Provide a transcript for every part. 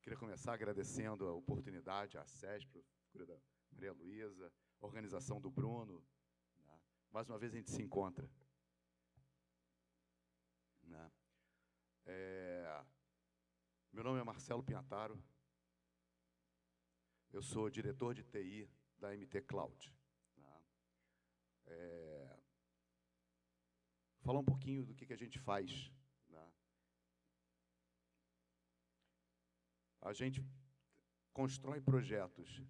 Queria começar agradecendo a oportunidade, à SESP, a figura da Maria Luísa, a organização do Bruno. Né? Mais uma vez a gente se encontra. Né? Meu nome é Marcelo Pinhataro. Eu sou diretor de TI da MT Cloud. Né? Falar um pouquinho do que a gente faz. Né? A gente constrói projetos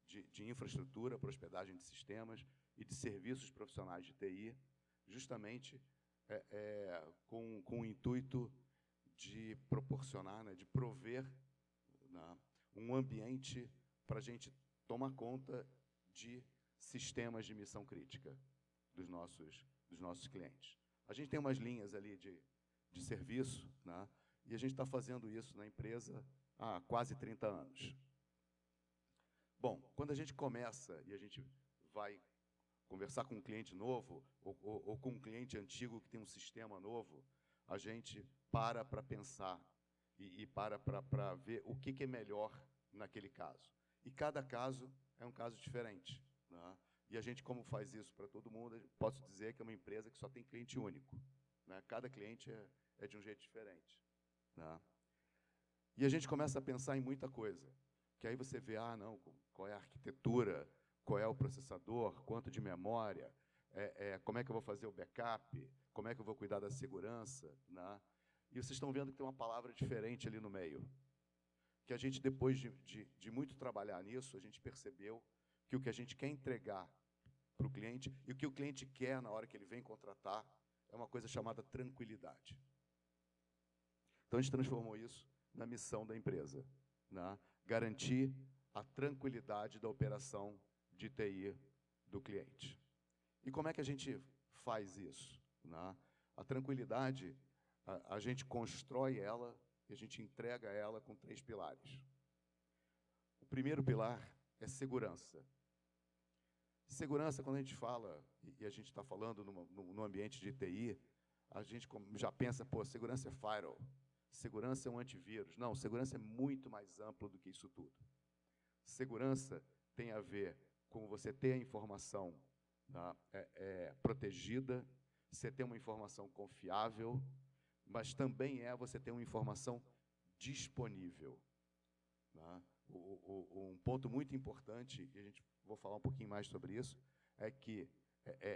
de infraestrutura para hospedagem de sistemas e de serviços profissionais de TI, justamente com o intuito de proporcionar, né, de prover, né, um ambiente para a gente tomar conta de sistemas de missão crítica dos nossos clientes. A gente tem umas linhas ali de serviço, né, e a gente está fazendo isso na empresa há quase 30 anos. Bom, quando a gente começa e a gente vai conversar com um cliente novo ou com um cliente antigo que tem um sistema novo, a gente para pensar e para ver o que é melhor naquele caso. E cada caso é um caso diferente. Né? E a gente, como faz isso para todo mundo, posso dizer que é uma empresa que só tem cliente único. Né? Cada cliente é de um jeito diferente. Né? E a gente começa a pensar em muita coisa. Que aí você vê, não, qual é a arquitetura, qual é o processador, quanto de memória, como é que eu vou fazer o backup, como é que eu vou cuidar da segurança. Né? E vocês estão vendo que tem uma palavra diferente ali no meio. Que a gente, depois de muito trabalhar nisso, a gente percebeu que o que a gente quer entregar para o cliente e o que o cliente quer na hora que ele vem contratar é uma coisa chamada tranquilidade. Então, a gente transformou isso na missão da empresa, né? Garantir a tranquilidade da operação de TI do cliente. E como é que a gente faz isso? Né? A tranquilidade, a gente constrói ela e a gente entrega ela com 3 pilares. O primeiro pilar é segurança. Segurança, quando a gente fala, e a gente está falando no ambiente de TI, a gente já pensa, segurança é firewall. Segurança é um antivírus. Não, segurança é muito mais amplo do que isso tudo. Segurança tem a ver com você ter a informação, né, protegida, você ter uma informação confiável, mas também você ter uma informação disponível. Né? Um ponto muito importante, e vou falar um pouquinho mais sobre isso, é que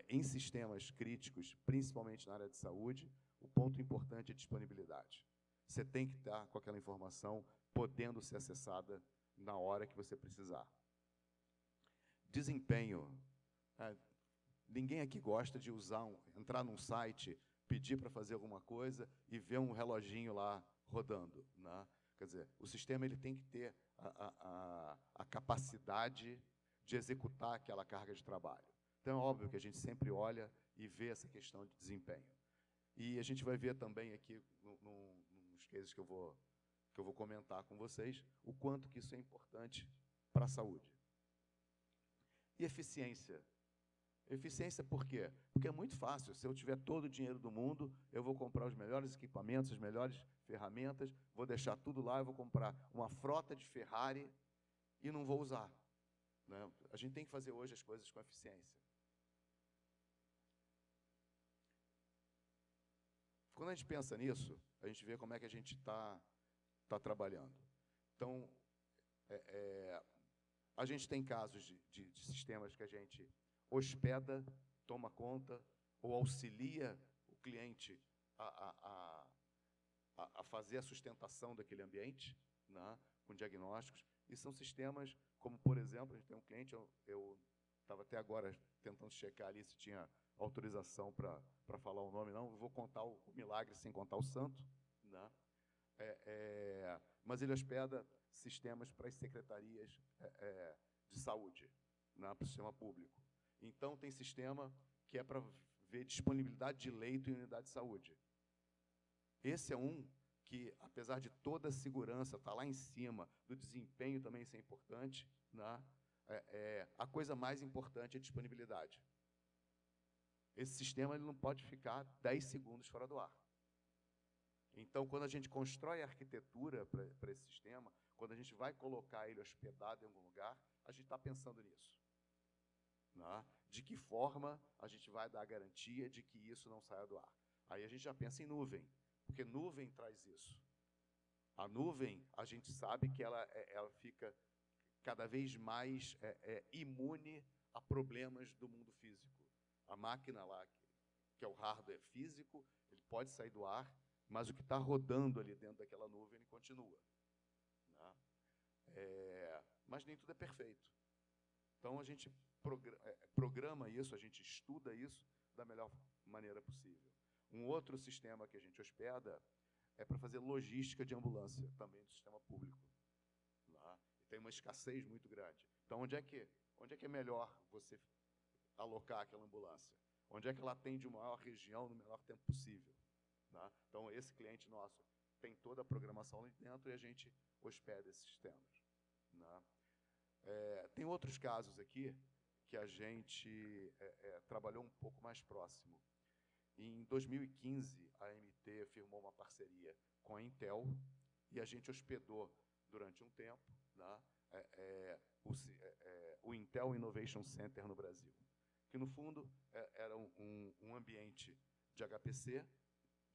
em sistemas críticos, principalmente na área de saúde, o ponto importante é disponibilidade. Você tem que estar com aquela informação podendo ser acessada na hora que você precisar. Desempenho. Ninguém aqui gosta de entrar num site, pedir para fazer alguma coisa e ver um reloginho lá rodando. Né? Quer dizer, o sistema ele tem que ter a capacidade de executar aquela carga de trabalho. Então, é óbvio que a gente sempre olha e vê essa questão de desempenho. E a gente vai ver também aqui, nos cases que eu vou comentar com vocês, o quanto que isso é importante para a saúde. E eficiência. Eficiência por quê? Porque é muito fácil. Se eu tiver todo o dinheiro do mundo, eu vou comprar os melhores equipamentos, as melhores ferramentas, vou deixar tudo lá, eu vou comprar uma frota de Ferrari e não vou usar. Né? A gente tem que fazer hoje as coisas com eficiência. Quando a gente pensa nisso, a gente vê como é que a gente está trabalhando. Então, a gente tem casos de sistemas que a gente hospeda, toma conta ou auxilia o cliente a fazer a sustentação daquele ambiente, né, com diagnósticos. E são sistemas como, por exemplo, a gente tem um cliente, eu estava até agora tentando checar ali se tinha autorização para falar o nome, não, eu vou contar o milagre sem contar o santo, né? Mas ele hospeda sistemas para as secretarias de saúde, né, para o sistema público. Então, tem sistema que é para ver disponibilidade de leito em unidade de saúde. Esse é um que, apesar de toda a segurança estar lá em cima, do desempenho também ser importante, né, a coisa mais importante é a disponibilidade. Esse sistema ele não pode ficar 10 segundos fora do ar. Então, quando a gente constrói a arquitetura para esse sistema, quando a gente vai colocar ele hospedado em algum lugar, a gente está pensando nisso. Né? De que forma a gente vai dar a garantia de que isso não saia do ar? Aí a gente já pensa em nuvem, porque nuvem traz isso. A nuvem, a gente sabe que ela fica cada vez mais imune a problemas do mundo físico. A máquina lá, que é o hardware físico, ele pode sair do ar, mas o que está rodando ali dentro daquela nuvem, ele continua. Né? Mas nem tudo é perfeito. Então, a gente programa isso, a gente estuda isso da melhor maneira possível. Um outro sistema que a gente hospeda é para fazer logística de ambulância, também do sistema público. Né? E tem uma escassez muito grande. Então, onde é que é melhor você alocar aquela ambulância? Onde é que ela atende uma maior região no menor tempo possível? Né? Então, esse cliente nosso tem toda a programação ali dentro e a gente hospeda esses sistemas. Né? Tem outros casos aqui que a gente trabalhou um pouco mais próximo. Em 2015, a AMT firmou uma parceria com a Intel e a gente hospedou durante um tempo, né, o Intel Innovation Center no Brasil, que, no fundo, era um ambiente de HPC,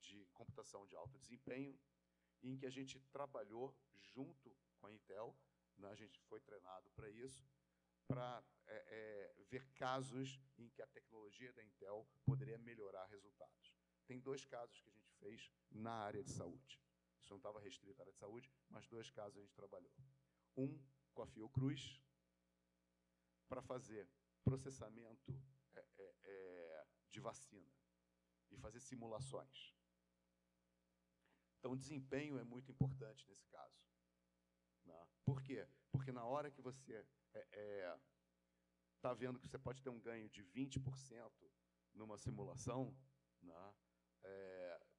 de computação de alto desempenho, em que a gente trabalhou junto com a Intel, né, a gente foi treinado para isso, para ver casos em que a tecnologia da Intel poderia melhorar resultados. Tem 2 casos que a gente fez na área de saúde. Isso não estava restrito à área de saúde, mas 2 casos a gente trabalhou. Um com a Fiocruz, para fazer processamento de vacina e fazer simulações. Então, o desempenho é muito importante nesse caso. Né? Por quê? Porque na hora que você está vendo que você pode ter um ganho de 20% numa simulação, né,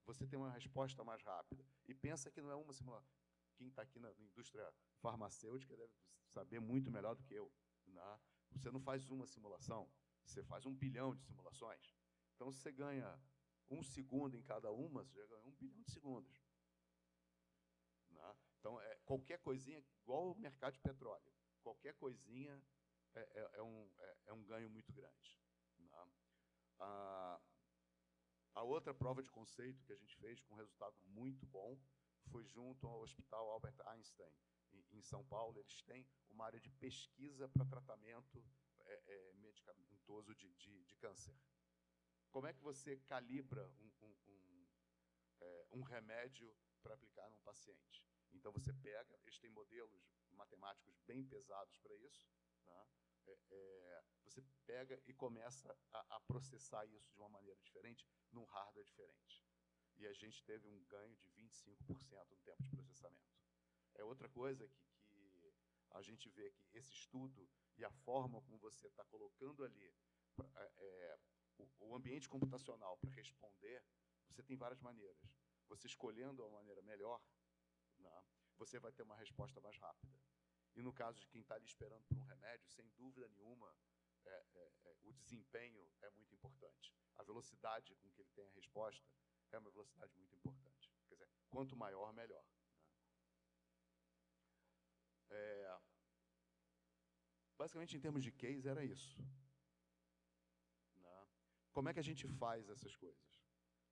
você tem uma resposta mais rápida. E pensa que não é uma simulação. Quem está aqui na indústria farmacêutica deve saber muito melhor do que eu. Né? Você não faz uma simulação, você faz 1 bilhão de simulações. Então, se você ganha 1 segundo em cada uma, você já ganhou 1 bilhão de segundos. Né? Então, qualquer coisinha, igual o mercado de petróleo, qualquer coisinha é um ganho muito grande. Né? A outra prova de conceito que a gente fez com um resultado muito bom foi junto ao Hospital Albert Einstein, em São Paulo. Eles têm uma área de pesquisa para tratamento medicamentoso de câncer. Como é que você calibra um remédio para aplicar num paciente? Então, você pega, eles têm modelos matemáticos bem pesados para isso, né? Você pega e começa a processar isso de uma maneira diferente, num hardware diferente. E a gente teve um ganho de 25% no tempo de processamento. Outra coisa que a gente vê que esse estudo e a forma como você está colocando ali o ambiente computacional para responder, você tem várias maneiras. Você escolhendo a maneira melhor, né, você vai ter uma resposta mais rápida. E no caso de quem está ali esperando por um remédio, sem dúvida nenhuma, o desempenho é muito importante. A velocidade com que ele tem a resposta é uma velocidade muito importante. Quer dizer, quanto maior, melhor. Né? Basicamente, em termos de case, era isso. Né? Como é que a gente faz essas coisas?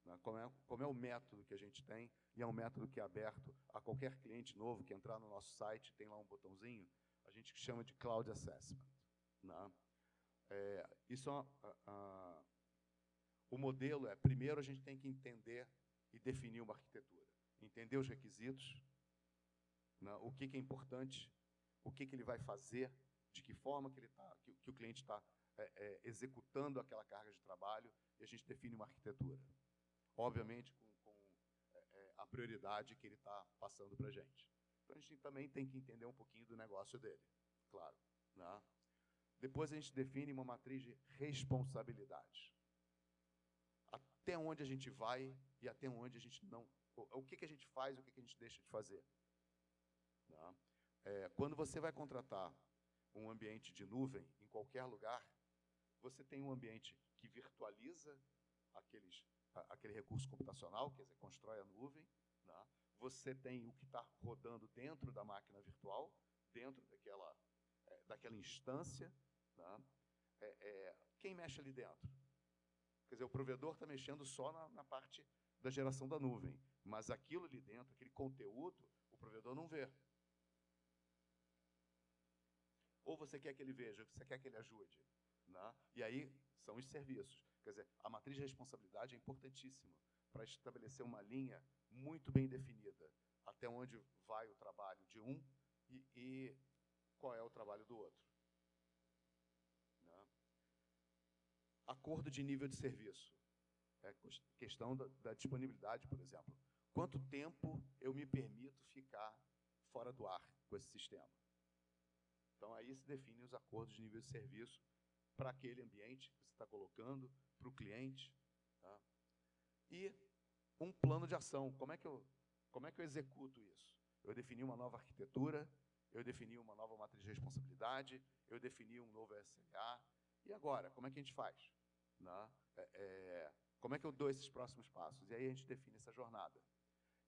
Né? Como é o método que a gente tem, e é um método que é aberto a qualquer cliente novo que entrar no nosso site, tem lá um botãozinho, a gente chama de Cloud Assessment. Né? Isso o modelo primeiro a gente tem que entender e definir uma arquitetura. Entender os requisitos, né? O que é importante, o que ele vai fazer, de que forma que o cliente está executando aquela carga de trabalho, e a gente define uma arquitetura. Obviamente, com a prioridade que ele está passando para a gente. Então, a gente também tem que entender um pouquinho do negócio dele, claro. Né? Depois, a gente define uma matriz de responsabilidade. Até onde a gente vai e até onde a gente não... O que a gente faz e o que a gente deixa de fazer. Né? Quando você vai contratar um ambiente de nuvem em qualquer lugar, você tem um ambiente que virtualiza aquele recurso computacional, quer dizer, constrói a nuvem. Né? você tem o que está rodando dentro da máquina virtual, dentro daquela instância. Tá? Quem mexe ali dentro? Quer dizer, o provedor está mexendo só na parte da geração da nuvem, mas aquilo ali dentro, aquele conteúdo, o provedor não vê. Ou você quer que ele veja, ou você quer que ele ajude. Né? E aí são os serviços. Quer dizer, a matriz de responsabilidade é importantíssima para estabelecer uma linha muito bem definida, até onde vai o trabalho de um e qual é o trabalho do outro. Né? Acordo de nível de serviço. Questão da disponibilidade, por exemplo. Quanto tempo eu me permito ficar fora do ar com esse sistema? Então, aí se definem os acordos de nível de serviço para aquele ambiente que você está colocando, para o cliente. Tá? E um plano de ação. Como é que eu executo isso? Eu defini uma nova arquitetura, eu defini uma nova matriz de responsabilidade, eu defini um novo SLA. E agora, como é que a gente faz? Né? Como é que eu dou esses próximos passos? E aí a gente define essa jornada.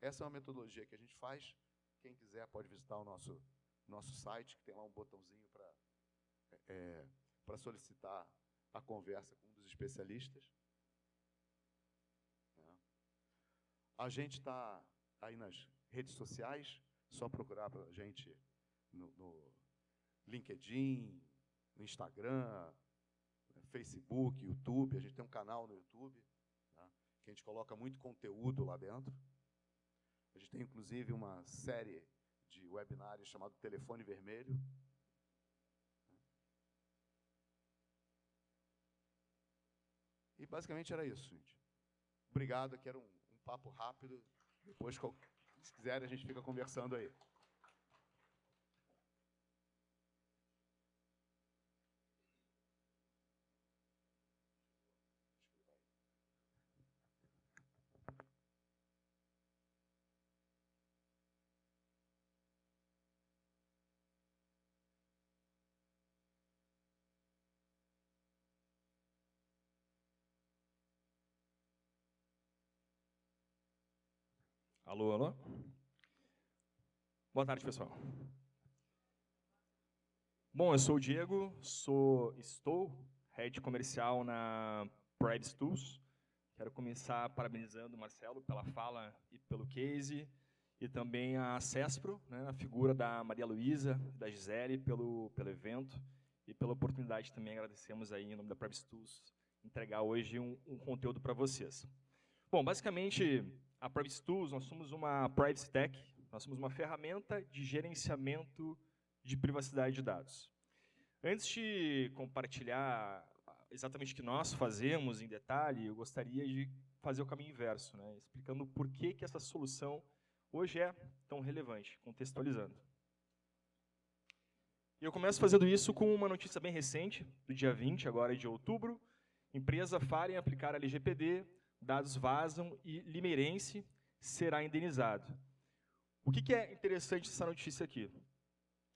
Essa é uma metodologia que a gente faz. Quem quiser pode visitar o nosso site, que tem lá um botãozinho para solicitar a conversa com um dos especialistas. A gente está aí nas redes sociais, só procurar para a gente no LinkedIn, no Instagram, Facebook, YouTube. A gente tem um canal no YouTube, tá? Que a gente coloca muito conteúdo lá dentro. A gente tem, inclusive, uma série de webinários chamado Telefone Vermelho. E, basicamente, era isso, gente. Obrigado, aqui era um papo rápido. Depois, se quiserem, a gente fica conversando aí. Alô, alô? Boa tarde, pessoal. Bom, eu sou o Diego, estou head comercial na Privacy Tools. Quero começar parabenizando o Marcelo pela fala e pelo case, e também a Cespro, né, a figura da Maria Luísa, da Gisele, pelo evento, e pela oportunidade também agradecemos aí, em nome da Privacy Tools, entregar hoje um conteúdo para vocês. Bom, basicamente, a Privacy Tools, nós somos uma Privacy Tech, nós somos uma ferramenta de gerenciamento de privacidade de dados. Antes de compartilhar exatamente o que nós fazemos em detalhe, eu gostaria de fazer o caminho inverso, né, explicando por que essa solução hoje é tão relevante, contextualizando. E eu começo fazendo isso com uma notícia bem recente, do dia 20, agora de outubro. Empresa falha em aplicar a LGPD, dados vazam e limeirense será indenizado. O que é interessante dessa notícia aqui?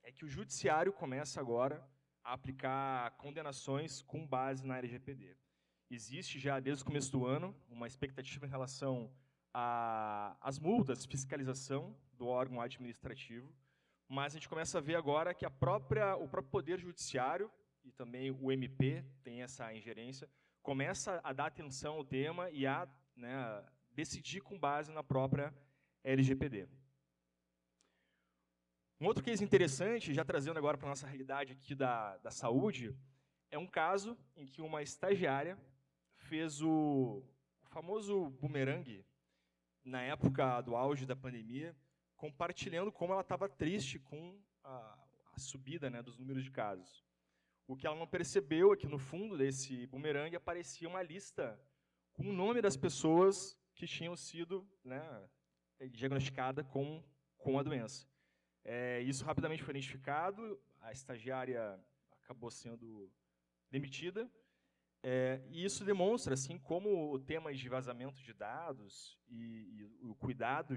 É que o judiciário começa agora a aplicar condenações com base na LGPD. Existe já, desde o começo do ano, uma expectativa em relação às multas, fiscalização do órgão administrativo, mas a gente começa a ver agora que o próprio Poder Judiciário, e também o MP tem essa ingerência, começa a dar atenção ao tema e a decidir com base na própria LGPD. Um outro case interessante, já trazendo agora para a nossa realidade aqui da saúde, é um caso em que uma estagiária fez o famoso bumerangue, na época do auge da pandemia, compartilhando como ela estava triste com a subida, né, dos números de casos. O que ela não percebeu é que no fundo desse bumerangue aparecia uma lista com o nome das pessoas que tinham sido, né, diagnosticadas com a doença. Isso rapidamente foi identificado, a estagiária acabou sendo demitida, e isso demonstra assim, como o tema de vazamento de dados e o cuidado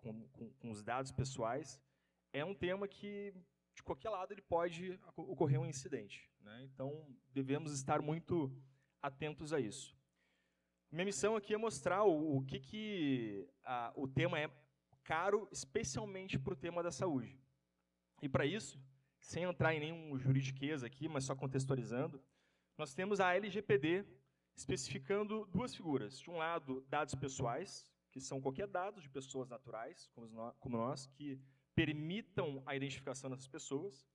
com os dados pessoais é um tema que, de qualquer lado, ele pode ocorrer um incidente, né? Então, devemos estar muito atentos a isso. Minha missão aqui é mostrar o tema é caro, especialmente para o tema da saúde. E para isso, sem entrar em nenhum juridiquês aqui, mas só contextualizando, nós temos a LGPD especificando duas figuras. De um lado, dados pessoais, que são qualquer dado de pessoas naturais, como nós, que permitam a identificação dessas pessoas.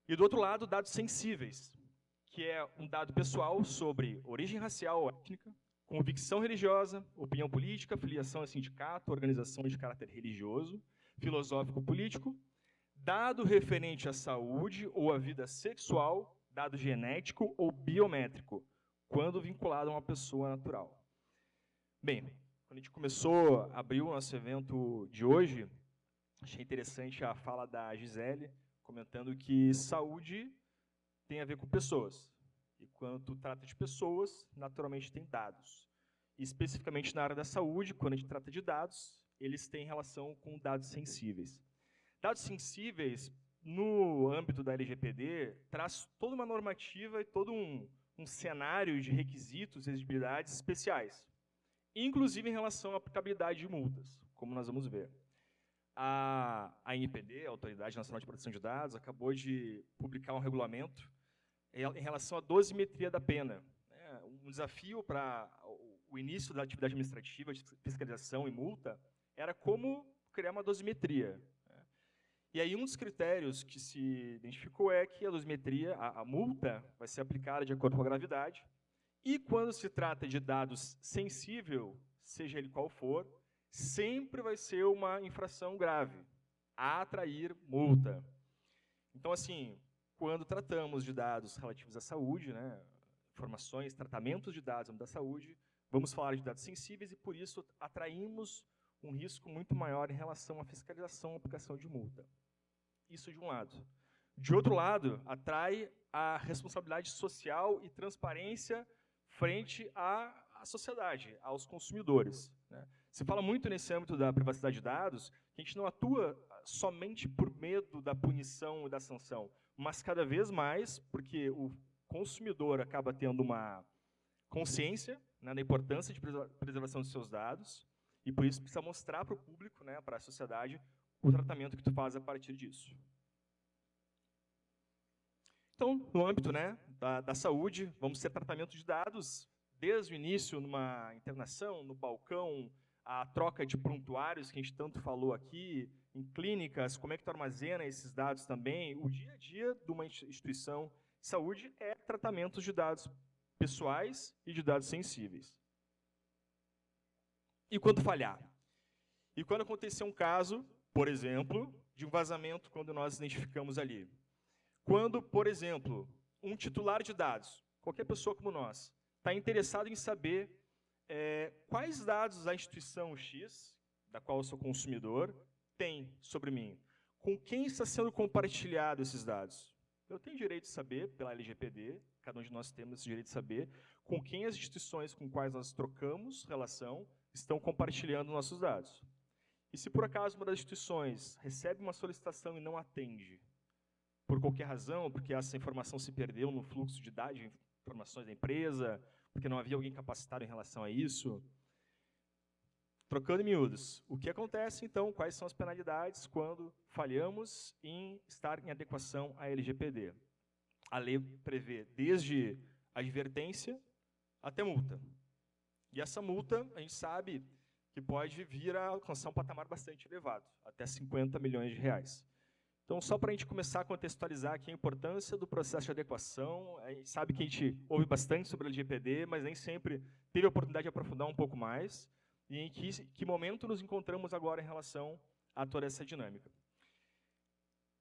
E do outro lado, dados sensíveis, que é um dado pessoal sobre origem racial ou étnica, convicção religiosa, opinião política, filiação a sindicato, organização de caráter religioso, filosófico-político, dado referente à saúde ou à vida sexual, dado genético ou biométrico, quando vinculado a uma pessoa natural. Bem, quando a gente começou, abriu o nosso evento de hoje, achei interessante a fala da Gisele, comentando que saúde tem a ver com pessoas. E quando tu trata de pessoas, naturalmente tem dados. E especificamente na área da saúde, quando a gente trata de dados, eles têm relação com dados sensíveis. Dados sensíveis, no âmbito da LGPD, traz toda uma normativa e todo um cenário de requisitos e exigibilidades especiais, inclusive em relação à aplicabilidade de multas, como nós vamos ver. A ANPD, a Autoridade Nacional de Proteção de Dados, acabou de publicar um regulamento em relação à dosimetria da pena. Um desafio para o início da atividade administrativa de fiscalização e multa era como criar uma dosimetria. E aí um dos critérios que se identificou é que a dosimetria, a multa, vai ser aplicada de acordo com a gravidade, e quando se trata de dados sensível, seja ele qual for, sempre vai ser uma infração grave, a atrair multa. Então, assim, quando tratamos de dados relativos à saúde, né, informações, tratamentos de dados da saúde, vamos falar de dados sensíveis e, por isso, atraímos um risco muito maior em relação à fiscalização e aplicação de multa. Isso de um lado. De outro lado, atrai a responsabilidade social e transparência frente à sociedade, aos consumidores. Né? Se fala muito nesse âmbito da privacidade de dados, que a gente não atua somente por medo da punição e da sanção, mas cada vez mais, porque o consumidor acaba tendo uma consciência, né, da importância de preservação dos seus dados, e por isso precisa mostrar para o público, né, para a sociedade, o tratamento que tu faz a partir disso. Então, no âmbito, né, da saúde, vamos ter tratamento de dados desde o início, numa internação, no balcão, a troca de prontuários, que a gente tanto falou aqui, em clínicas, como é que tu armazena esses dados também. O dia a dia de uma instituição de saúde é tratamento de dados pessoais e de dados sensíveis. E quando falhar? E quando acontecer um caso, por exemplo, de um vazamento, quando nós identificamos ali. Quando, por exemplo, um titular de dados, qualquer pessoa como nós, está interessado em saber quais dados a instituição X, da qual eu sou consumidor, tem sobre mim. Com quem está sendo compartilhado esses dados? Eu tenho direito de saber, pela LGPD, cada um de nós temos esse direito de saber, com quem as instituições com quais nós trocamos relação estão compartilhando nossos dados. E se por acaso uma das instituições recebe uma solicitação e não atende, por qualquer razão, porque essa informação se perdeu no fluxo de dados, de informações da empresa, porque não havia alguém capacitado em relação a isso, trocando em miúdos, o que acontece, então, quais são as penalidades quando falhamos em estar em adequação à LGPD? A lei prevê desde advertência até multa. E essa multa, a gente sabe que pode vir a alcançar um patamar bastante elevado, até 50 milhões de reais. Então, só para a gente começar a contextualizar aqui a importância do processo de adequação, a gente sabe que a gente ouve bastante sobre a LGPD, mas nem sempre teve a oportunidade de aprofundar um pouco mais, e em que momento nos encontramos agora em relação a toda essa dinâmica.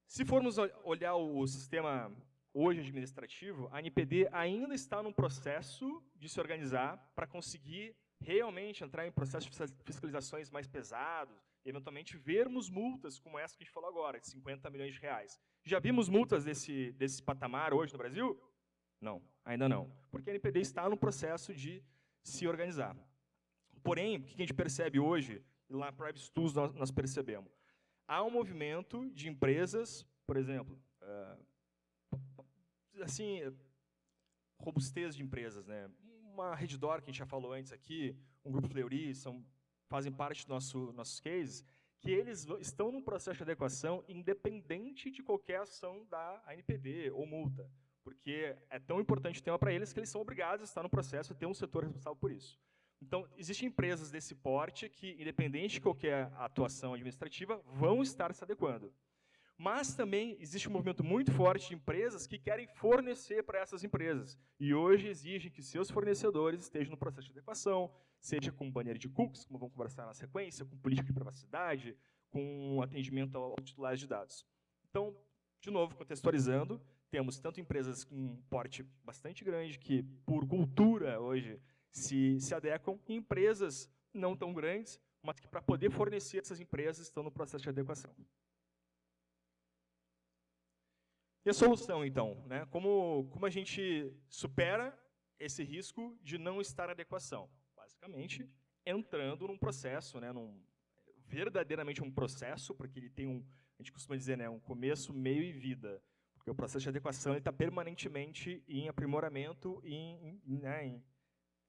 Se formos olhar o sistema hoje administrativo, a ANPD ainda está num processo de se organizar para conseguir realmente entrar em processos de fiscalizações mais pesados, eventualmente vermos multas como essa que a gente falou agora, de 50 milhões de reais. Já vimos multas desse patamar hoje no Brasil? Não, ainda não. Porque a ANPD está no processo de se organizar. Porém, o que a gente percebe hoje, e lá na Privacy Tools nós percebemos, há um movimento de empresas, por exemplo, assim, robustez de empresas, né? Uma Redditor, que a gente já falou antes aqui, um grupo Fleury, fazem parte dos nossos cases, que eles estão num processo de adequação independente de qualquer ação da ANPD ou multa, porque é tão importante o tema para eles que eles são obrigados a estar no processo e ter um setor responsável por isso. Então, existem empresas desse porte que, independente de qualquer atuação administrativa, vão estar se adequando. Mas também existe um movimento muito forte de empresas que querem fornecer para essas empresas. E hoje exigem que seus fornecedores estejam no processo de adequação, seja com banner de cookies, como vamos conversar na sequência, com política de privacidade, com atendimento aos titulares de dados. Então, de novo, contextualizando, temos tanto empresas com um porte bastante grande, que por cultura hoje se adequam, e empresas não tão grandes, mas que para poder fornecer essas empresas estão no processo de adequação. E a solução, então, né? Como a gente supera esse risco de não estar em adequação? Basicamente, entrando num processo, né? Verdadeiramente um processo, porque ele tem a gente costuma dizer, né? Um começo, meio e vida. Porque o processo de adequação está permanentemente em aprimoramento e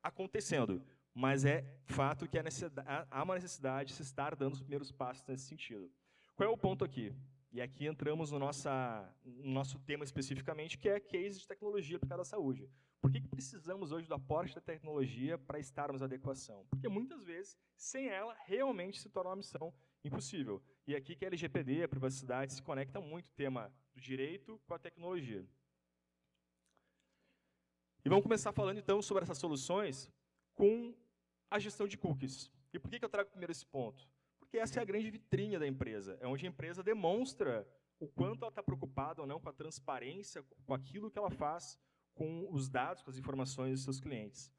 acontecendo. Mas é fato que há uma necessidade de se estar dando os primeiros passos nesse sentido. Qual é o ponto aqui? E aqui entramos no nosso tema especificamente, que é case de tecnologia aplicada à saúde. Por que precisamos hoje do aporte da tecnologia para estarmos em adequação? Porque muitas vezes, sem ela, realmente se torna uma missão impossível. E aqui que a LGPD, a privacidade, se conecta muito o tema do direito com a tecnologia. E vamos começar falando, então, sobre essas soluções com a gestão de cookies. E por que eu trago primeiro esse ponto? Porque essa é a grande vitrine da empresa, é onde a empresa demonstra o quanto ela está preocupada ou não com a transparência, com aquilo que ela faz com os dados, com as informações dos seus clientes.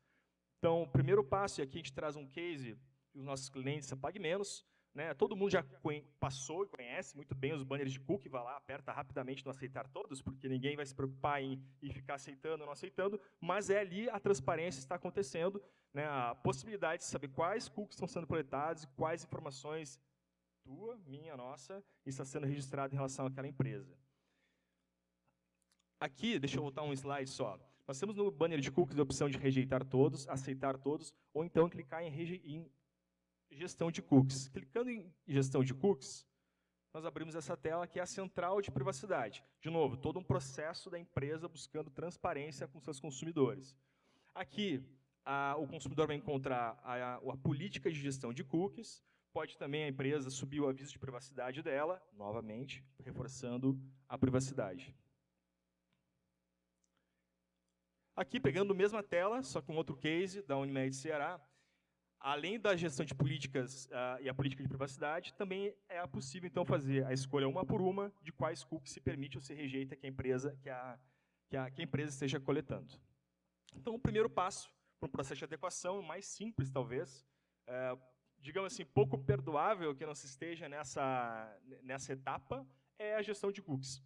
Então, o primeiro passo, e aqui a gente traz um case dos nossos clientes, a PagMenos, né? Todo mundo já passou e conhece muito bem os banners de cookie, vai lá, aperta rapidamente no aceitar todos, porque ninguém vai se preocupar em ficar aceitando ou não aceitando, mas é ali a transparência está acontecendo, né? A possibilidade de saber quais cookies estão sendo coletados e quais informações tua, minha, nossa, está sendo registrado em relação àquela empresa. Aqui, deixa eu voltar um slide só. Nós temos no banner de cookies a opção de rejeitar todos, aceitar todos, ou então clicar em gestão de cookies. Clicando em gestão de cookies, nós abrimos essa tela que é a central de privacidade. De novo, todo um processo da empresa buscando transparência com seus consumidores. Aqui, o consumidor vai encontrar a política de gestão de cookies, pode também a empresa subir o aviso de privacidade dela, novamente, reforçando a privacidade. Aqui, pegando a mesma tela, só com outro case da Unimed Ceará, além da gestão de políticas e a política de privacidade, também é possível, então, fazer a escolha uma por uma de quais cookies se permite ou se rejeita que a empresa esteja coletando. Então, o primeiro passo para um processo de adequação, mais simples, talvez, digamos assim, pouco perdoável que não se esteja nessa etapa, é a gestão de cookies.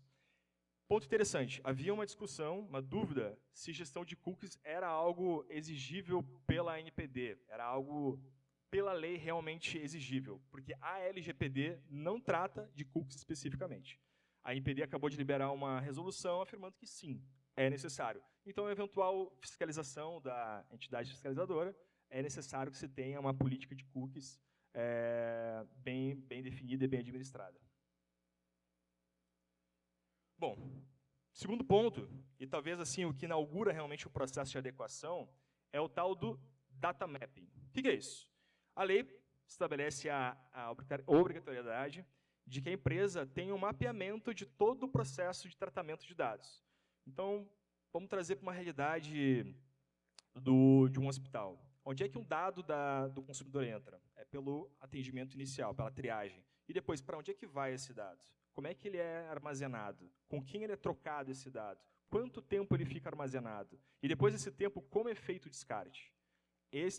Ponto interessante, havia uma discussão, uma dúvida, se gestão de cookies era algo exigível pela ANPD, era algo pela lei realmente exigível, porque a LGPD não trata de cookies especificamente. A ANPD acabou de liberar uma resolução afirmando que sim, é necessário. Então, a eventual fiscalização da entidade fiscalizadora, é necessário que se tenha uma política de cookies bem definida e bem administrada. Bom, segundo ponto, e talvez assim o que inaugura realmente o processo de adequação, é o tal do data mapping. O que é isso? A lei estabelece a obrigatoriedade de que a empresa tenha um mapeamento de todo o processo de tratamento de dados. Então, vamos trazer para uma realidade de um hospital. Onde é que um dado do consumidor entra? É pelo atendimento inicial, pela triagem. E depois, para onde é que vai esse dado? Como é que ele é armazenado? Com quem ele é trocado esse dado? Quanto tempo ele fica armazenado? E depois desse tempo, como é feito o descarte?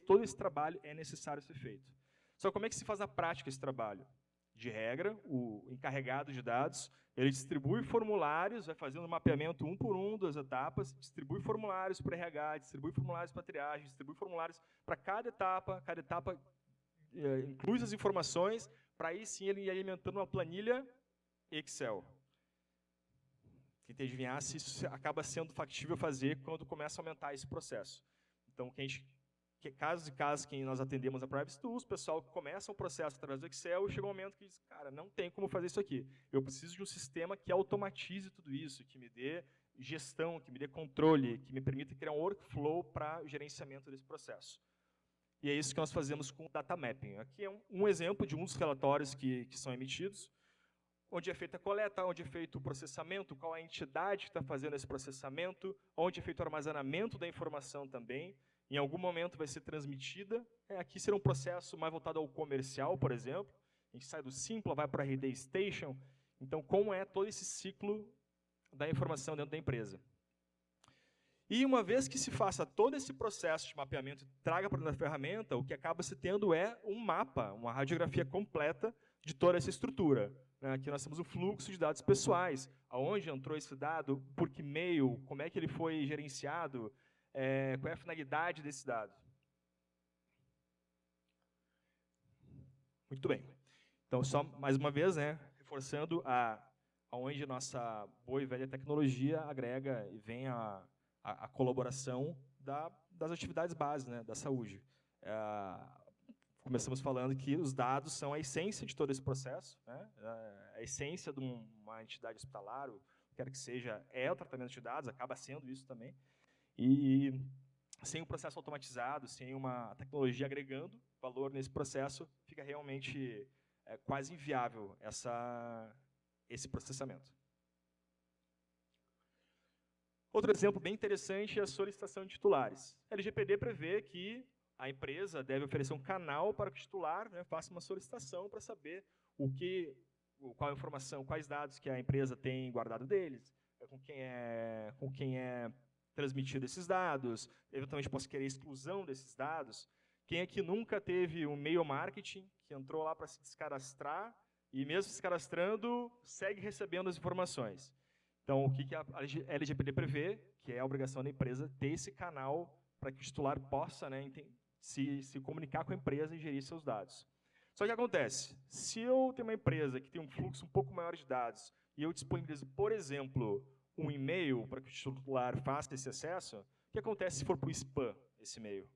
Todo esse trabalho é necessário ser feito. Só como é que se faz na prática esse trabalho? De regra, o encarregado de dados, ele distribui formulários, vai fazendo um mapeamento um por um das etapas, distribui formulários para RH, distribui formulários para triagem, distribui formulários para cada etapa inclui as informações, para aí sim ele ir alimentando uma planilha Excel. Tentei adivinhar se isso acaba sendo factível fazer quando começa a aumentar esse processo. Então, o que a gente casos e casos que nós atendemos a Privacy Tools, o pessoal começa um processo através do Excel e chega um momento que diz, cara, não tem como fazer isso aqui. Eu preciso de um sistema que automatize tudo isso, que me dê gestão, que me dê controle, que me permita criar um workflow para o gerenciamento desse processo. E é isso que nós fazemos com o Data Mapping. Aqui é um exemplo de um dos relatórios que são emitidos, onde é feita a coleta, onde é feito o processamento, qual a entidade que está fazendo esse processamento, onde é feito o armazenamento da informação também. Em algum momento vai ser transmitida. Aqui será um processo mais voltado ao comercial, por exemplo. A gente sai do Simpla, vai para a RD Station. Então, como é todo esse ciclo da informação dentro da empresa? E uma vez que se faça todo esse processo de mapeamento e traga para dentro da ferramenta, o que acaba se tendo é um mapa, uma radiografia completa de toda essa estrutura. Aqui nós temos o fluxo de dados pessoais, aonde entrou esse dado, por que meio, como é que ele foi gerenciado, qual é a finalidade desse dado. Muito bem. Então, só mais uma vez, reforçando aonde a nossa boa e velha tecnologia agrega e vem a colaboração das atividades básicas, da saúde. Começamos falando que os dados são a essência de todo esse processo, a essência de uma entidade hospitalar, o que quer que seja, é o tratamento de dados, acaba sendo isso também. E sem um processo automatizado, sem uma tecnologia agregando valor nesse processo, fica realmente quase inviável esse processamento. Outro exemplo bem interessante é a solicitação de titulares. A LGPD prevê que a empresa deve oferecer um canal para que o titular faça uma solicitação para saber qual a informação, quais dados que a empresa tem guardado deles, com quem é transmitido esses dados, eventualmente posso querer exclusão desses dados. Quem é que nunca teve um e-mail marketing, que entrou lá para se descadastrar, e mesmo se cadastrando, segue recebendo as informações? Então, o que a LGPD prevê, que é a obrigação da empresa ter esse canal para que o titular possa se comunicar com a empresa e gerir seus dados. Só que acontece, se eu tenho uma empresa que tem um fluxo um pouco maior de dados e eu disponibilizo, por exemplo, um e-mail para que o titular faça esse acesso, o que acontece se for para o spam esse e-mail?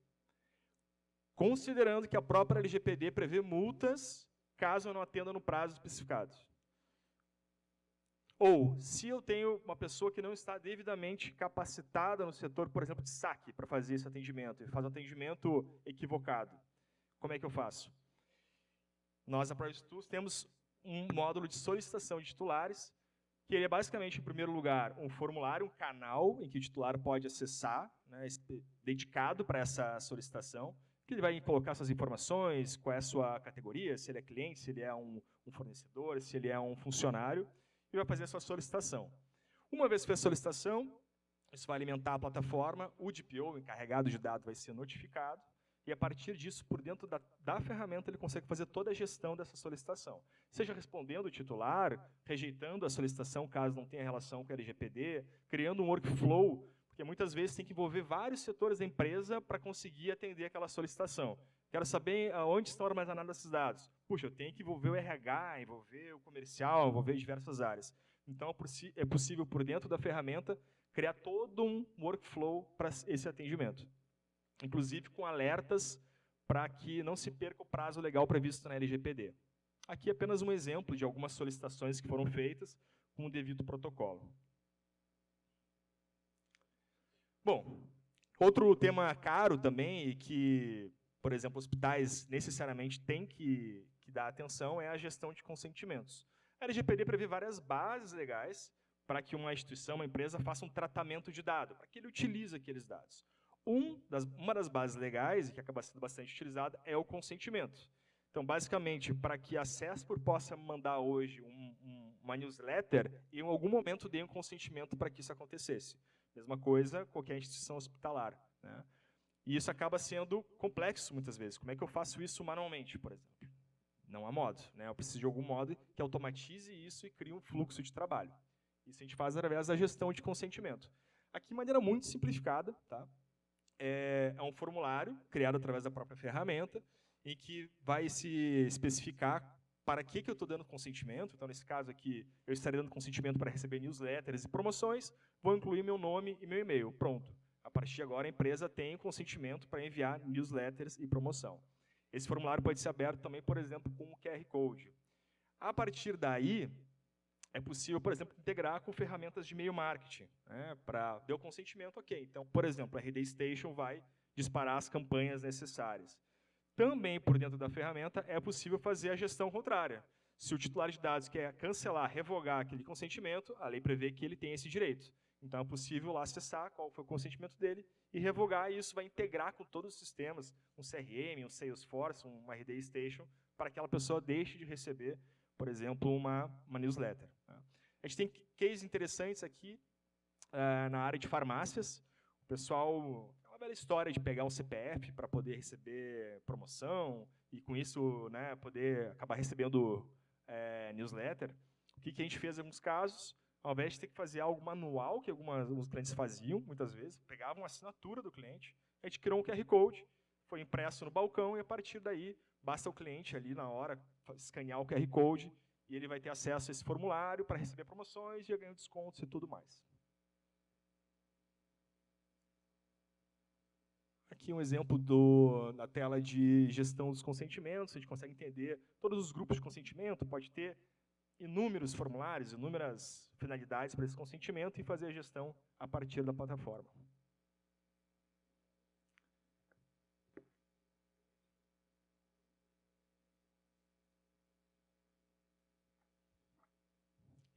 Considerando que a própria LGPD prevê multas caso eu não atenda no prazo especificado. Ou, se eu tenho uma pessoa que não está devidamente capacitada no setor, por exemplo, de saque, para fazer esse atendimento, e faz um atendimento equivocado, como é que eu faço? Nós, na Privacy Tools, temos um módulo de solicitação de titulares, que ele é basicamente, em primeiro lugar, um formulário, um canal em que o titular pode acessar, dedicado para essa solicitação, que ele vai colocar suas informações, qual é a sua categoria, se ele é cliente, se ele é um fornecedor, se ele é um funcionário, e vai fazer a sua solicitação. Uma vez que fez a solicitação, isso vai alimentar a plataforma, o DPO, o encarregado de dados, vai ser notificado, e a partir disso, por dentro da ferramenta, ele consegue fazer toda a gestão dessa solicitação. Seja respondendo o titular, rejeitando a solicitação, caso não tenha relação com a LGPD, criando um workflow, porque muitas vezes tem que envolver vários setores da empresa para conseguir atender aquela solicitação. Quero saber onde estão armazenados esses dados. Puxa, eu tenho que envolver o RH, envolver o comercial, envolver diversas áreas. Então, é possível, por dentro da ferramenta, criar todo um workflow para esse atendimento. Inclusive com alertas para que não se perca o prazo legal previsto na LGPD. Aqui é apenas um exemplo de algumas solicitações que foram feitas com o devido protocolo. Bom, outro tema caro também e que, por exemplo, hospitais necessariamente têm que dar atenção é a gestão de consentimentos. A LGPD prevê várias bases legais para que uma instituição, uma empresa, faça um tratamento de dado, para que ele utilize aqueles dados. Uma das bases legais, e que acaba sendo bastante utilizada, é o consentimento. Então, basicamente, para que a CESPOR possa mandar hoje uma newsletter, em algum momento dê um consentimento para que isso acontecesse. Mesma coisa, qualquer instituição hospitalar. E isso acaba sendo complexo, muitas vezes. Como é que eu faço isso manualmente, por exemplo? Não há modo. Eu preciso de algum modo que automatize isso e crie um fluxo de trabalho. Isso a gente faz através da gestão de consentimento. Aqui, de maneira muito simplificada, é um formulário criado através da própria ferramenta, em que vai se especificar para que eu estou dando consentimento. Então, nesse caso aqui, eu estarei dando consentimento para receber newsletters e promoções, vou incluir meu nome e meu e-mail. Pronto. A partir de agora, a empresa tem consentimento para enviar newsletters e promoção. Esse formulário pode ser aberto também, por exemplo, com um QR Code. A partir daí, é possível, por exemplo, integrar com ferramentas de e-mail marketing. Né, deu consentimento, ok. Então, por exemplo, a RD Station vai disparar as campanhas necessárias. Também, por dentro da ferramenta, é possível fazer a gestão contrária. Se o titular de dados quer cancelar, revogar aquele consentimento, a lei prevê que ele tem esse direito. Então, é possível lá acessar qual foi o consentimento dele e revogar, e isso vai integrar com todos os sistemas, um CRM, um Salesforce, um RD Station, para que aquela pessoa deixe de receber, por exemplo, uma newsletter. A gente tem cases interessantes aqui na área de farmácias. O pessoal, é uma bela história de pegar um CPF para poder receber promoção e, com isso, né, poder acabar recebendo newsletter. O que a gente fez em alguns casos? Ao invés de ter que fazer algo manual, que alguns clientes faziam, muitas vezes, pegavam a assinatura do cliente, a gente criou um QR Code, foi impresso no balcão, e a partir daí, basta o cliente ali na hora escanear o QR Code, e ele vai ter acesso a esse formulário para receber promoções e ganhar descontos e tudo mais. Aqui um exemplo na tela de gestão dos consentimentos, a gente consegue entender todos os grupos de consentimento, pode ter inúmeros formulários, inúmeras finalidades para esse consentimento e fazer a gestão a partir da plataforma.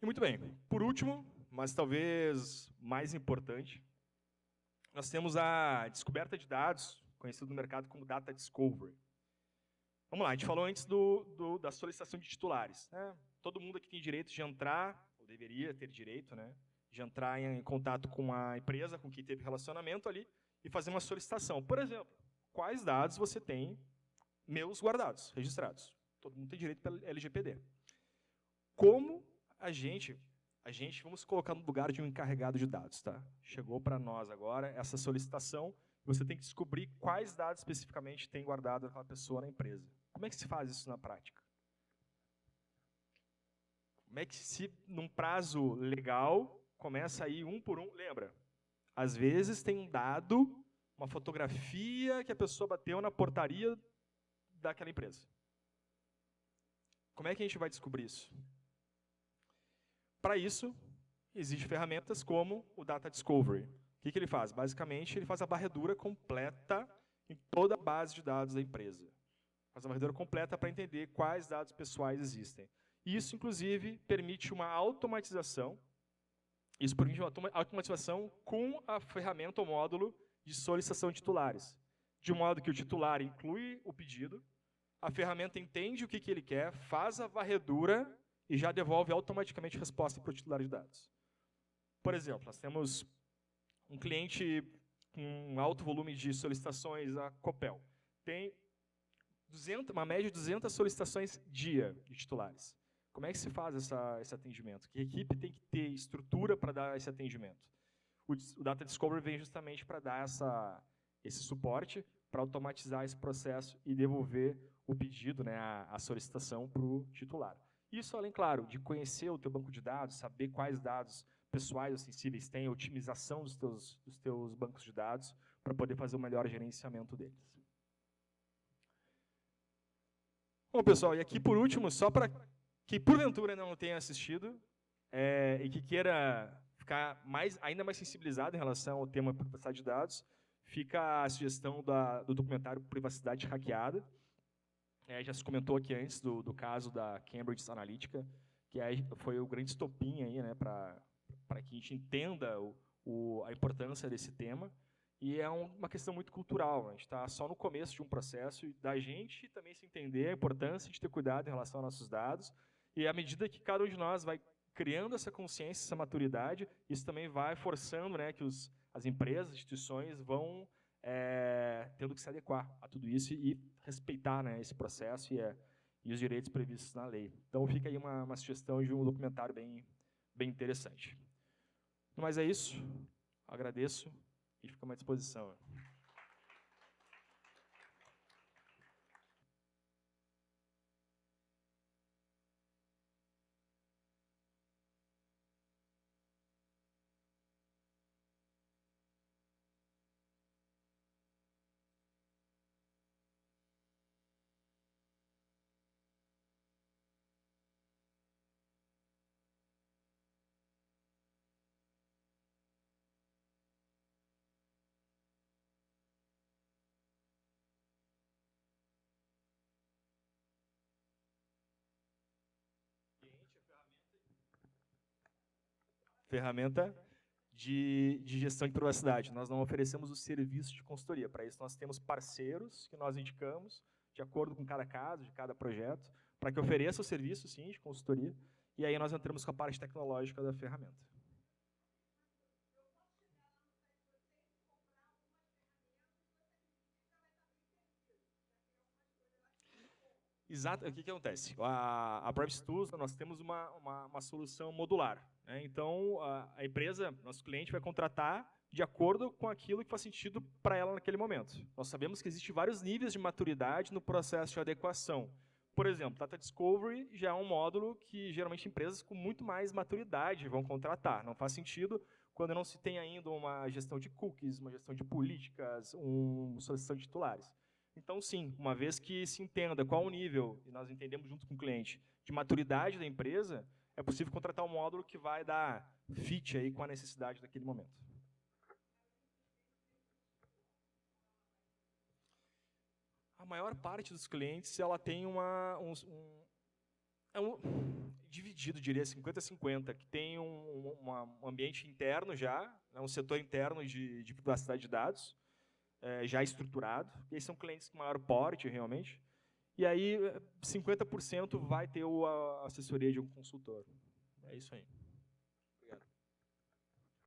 E muito bem, por último, mas talvez mais importante, nós temos a descoberta de dados, conhecido no mercado como Data Discovery. Vamos lá, a gente falou antes da solicitação de titulares. Né? Todo mundo aqui tem direito de entrar, ou deveria ter direito, né, de entrar em contato com a empresa com quem teve relacionamento ali e fazer uma solicitação. Por exemplo, quais dados você tem meus guardados, registrados? Todo mundo tem direito pela LGPD. Como a gente, vamos colocar no lugar de um encarregado de dados, tá? Chegou para nós agora essa solicitação, você tem que descobrir quais dados especificamente tem guardado aquela pessoa na empresa. Como é que se faz isso na prática? Como é que, se num prazo legal, começa aí um por um, lembra? Às vezes tem um dado, uma fotografia que a pessoa bateu na portaria daquela empresa. Como é que a gente vai descobrir isso? Para isso, existem ferramentas como o Data Discovery. O que ele faz? Basicamente, ele faz a varredura completa em toda a base de dados da empresa. Faz a varredura completa para entender quais dados pessoais existem. Isso, inclusive, permite uma automatização. Isso permite uma automatização com a ferramenta ou módulo de solicitação de titulares. De modo que o titular inclui o pedido, a ferramenta entende o que ele quer, faz a varredura e já devolve automaticamente a resposta para o titular de dados. Por exemplo, nós temos um cliente com um alto volume de solicitações, a Copel. Tem uma média de 200 solicitações dia de titulares. Como é que se faz esse atendimento? Que equipe tem que ter estrutura para dar esse atendimento? O Data Discovery vem justamente para dar esse suporte, para automatizar esse processo e devolver o pedido, né, a solicitação para o titular. Isso, além, claro, de conhecer o teu banco de dados, saber quais dados pessoais ou sensíveis tem, a otimização dos teus bancos de dados, para poder fazer o melhor gerenciamento deles. Bom, pessoal, e aqui, por último, só para que porventura ainda não tenha assistido e que queira ficar ainda mais sensibilizado em relação ao tema privacidade de dados, fica a sugestão do documentário Privacidade Hackeada. Já se comentou aqui antes do caso da Cambridge Analytica, que foi o grande estopim aí, né, para que a gente entenda a importância desse tema. E é uma questão muito cultural. A gente está só no começo de um processo da gente também se entender a importância de ter cuidado em relação aos nossos dados. E à medida que cada um de nós vai criando essa consciência, essa maturidade, isso também vai forçando, né, que as empresas, as instituições vão tendo que se adequar a tudo isso e respeitar, né, esse processo e os direitos previstos na lei. Então, fica aí uma sugestão de um documentário bem interessante. Mas é isso. Agradeço e fico à disposição. ferramenta de gestão de privacidade. Nós não oferecemos o serviço de consultoria. Para isso, nós temos parceiros que nós indicamos, de acordo com cada caso, de cada projeto, para que ofereça o serviço, sim, de consultoria, e aí nós entramos com a parte tecnológica da ferramenta. Exato. O que acontece? A Privacy Tools, nós temos uma solução modular, né? Então, a empresa, nosso cliente, vai contratar de acordo com aquilo que faz sentido para ela naquele momento. Nós sabemos que existem vários níveis de maturidade no processo de adequação. Por exemplo, Data Discovery já é um módulo que, geralmente, empresas com muito mais maturidade vão contratar. Não faz sentido quando não se tem ainda uma gestão de cookies, uma gestão de políticas, uma solicitação de titulares. Então, sim, uma vez que se entenda qual o nível, e nós entendemos junto com o cliente, de maturidade da empresa, é possível contratar um módulo que vai dar fit aí com a necessidade daquele momento. A maior parte dos clientes ela tem dividido, diria 50-50, que tem um ambiente interno já, né, um setor interno de privacidade de dados, já estruturado, e aí são clientes com maior porte, realmente, e aí 50% vai ter a assessoria de um consultor. É isso aí.